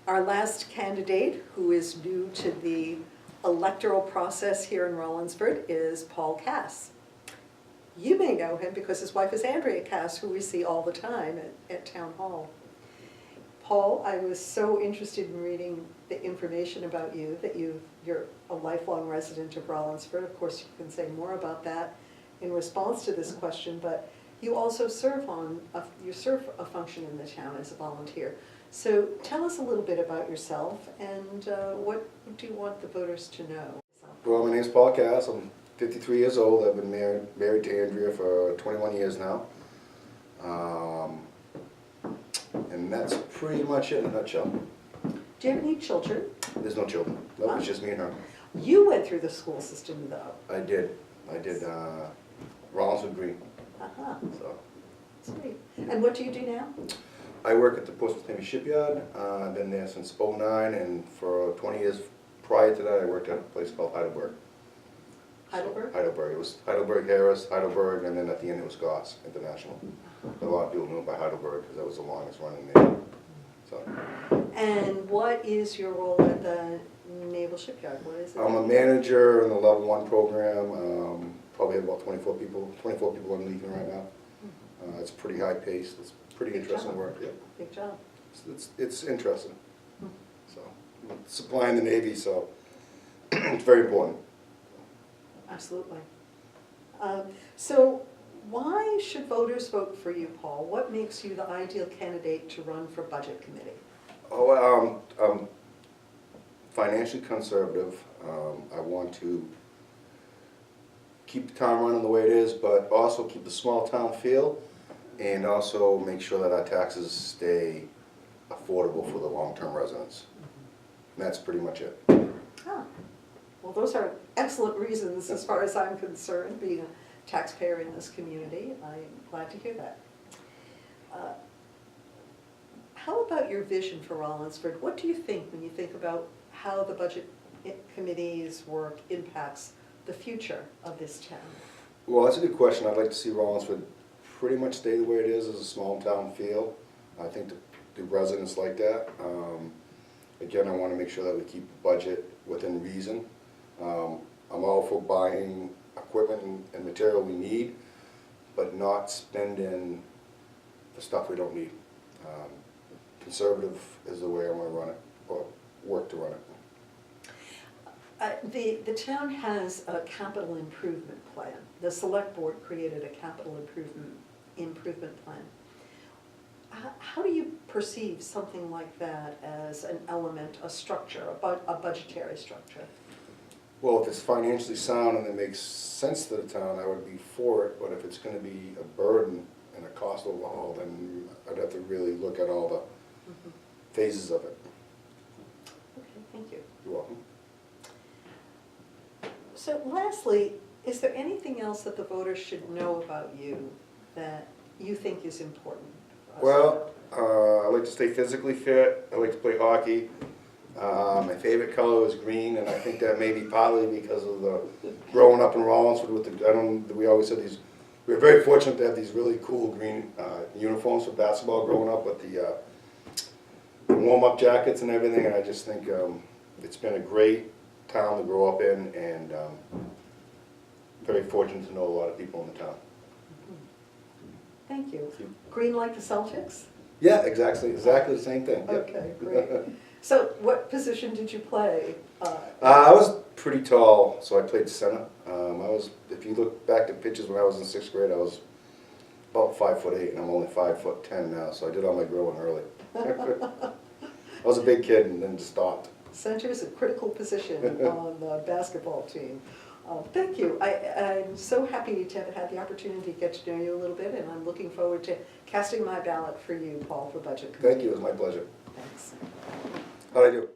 Our last candidate, who is new to the electoral process here in Rollinsford, is Paul Cass. You may know him because his wife is Andrea Cass, who we see all the time at Town Hall. Paul, I was so interested in reading the information about you, that you're a lifelong resident of Rollinsford. Of course, you can say more about that in response to this question, but you also serve a function in the town as a volunteer. So tell us a little bit about yourself and what do you want the voters to know? Well, my name's Paul Cass. I'm 53 years old. I've been married to Andrea for 21 years now. And that's pretty much it in a nutshell. Do you have any children? There's no children. No, it's just me and her. You went through the school system, though. I did. Rollinsford Green. Uh-huh. So. Sweet. And what do you do now? I work at the Portsmouth Navy Shipyard. I've been there since '09, and for 20 years prior to that, I worked at a place called Heidelberg. Heidelberg? Heidelberg. It was Heidelberg, Harris, Heidelberg, and then at the end it was Goss International. A lot of people knew by Heidelberg because that was the longest running there. So. And what is your role at the Naval Shipyard? What is it? I'm a manager in the Level 1 program. Probably have about 24 people underneath me right now. It's pretty high paced. It's pretty interesting work. Yeah. Big job. It's interesting. So, supplying the Navy, so it's very important. Absolutely. So why should voters vote for you, Paul? What makes you the ideal candidate to run for Budget Committee? Oh, I'm financially conservative. I want to keep the town running the way it is, but also keep the small town feel, and also make sure that our taxes stay affordable for the long-term residents. And that's pretty much it. Ah, well, those are excellent reasons as far as I'm concerned, being a taxpayer in this community. I'm glad to hear that. How about your vision for Rollinsford? What do you think when you think about how the Budget Committee's work impacts the future of this town? Well, that's a good question. I'd like to see Rollinsford pretty much stay the way it is as a small town feel. I think the residents like that. Again, I want to make sure that we keep the budget within reason. I'm all for buying equipment and material we need, but not spending the stuff we don't need. Conservative is the way I want to run it, or work to run it. The town has a capital improvement plan. The select board created a capital improvement plan. How do you perceive something like that as an element, a structure, a budgetary structure? Well, if it's financially sound and it makes sense to the town, I would be for it, but if it's going to be a burden and a cost overhaul, then I'd have to really look at all the phases of it. Okay, thank you. You're welcome. So lastly, is there anything else that the voters should know about you that you think is important for us? Well, I like to stay physically fit. I like to play hockey. My favorite color is green, and I think that may be partly because of the growing up in Rollinsford with the, we always said these, we were very fortunate to have these really cool green uniforms for basketball growing up with the warm-up jackets and everything, and I just think it's been a great town to grow up in, and very fortunate to know a lot of people in the town. Thank you. Green like the Celtics? Yeah, exactly the same thing. Yep. Okay, great. So what position did you play? I was pretty tall, so I played center. If you look back at pictures when I was in 6th grade, I was about 5'8", and I'm only 5'10" now, so I did all my growing early. I was a big kid and then just stopped. Center is a critical position on the basketball team. Thank you. I'm so happy to have had the opportunity to get to know you a little bit, and I'm looking forward to casting my ballot for you, Paul, for Budget Committee. Thank you. It was my pleasure. Thanks. How'd I do?